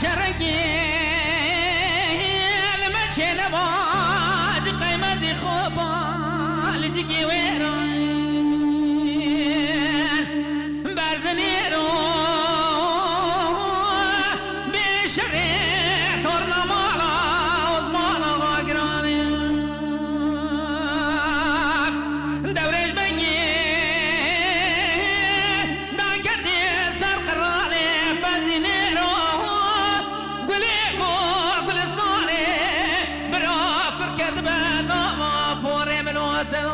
شرقي المشي لواج قيمزي خوبال جيكي ويران برزنيرو بشري تورنا مالا وزمانا واقراني دوريش بني دانكتي سر قراني بزنيرو قليكو قلستاني براكر كذبنا ما بوري من وطناك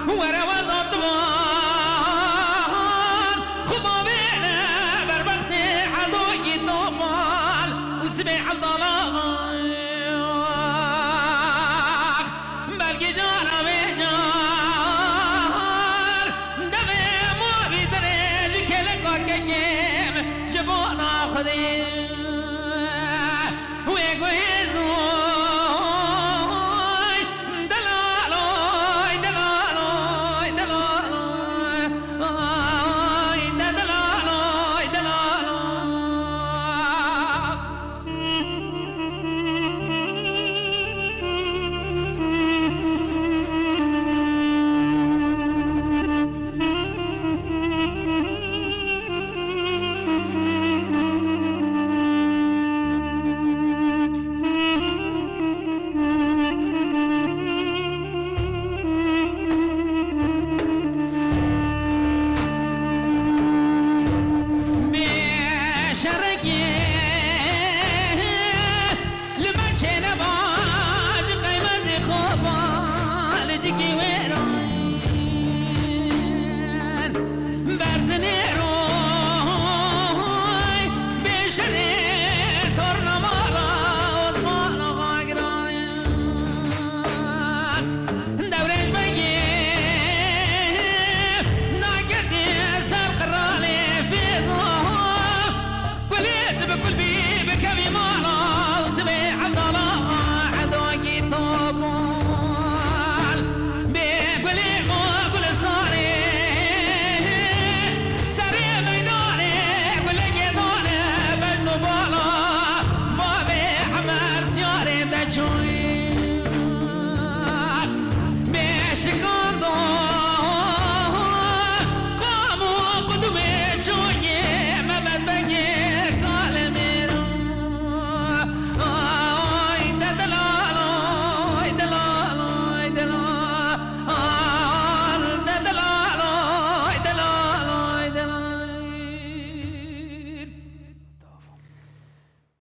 ورا وزطبان خبابينا بربختي عضوكي طوبال وسمع الظلاك بلقي جانا بجار دمي مو بيزريج كلك وكيم جبونا خذي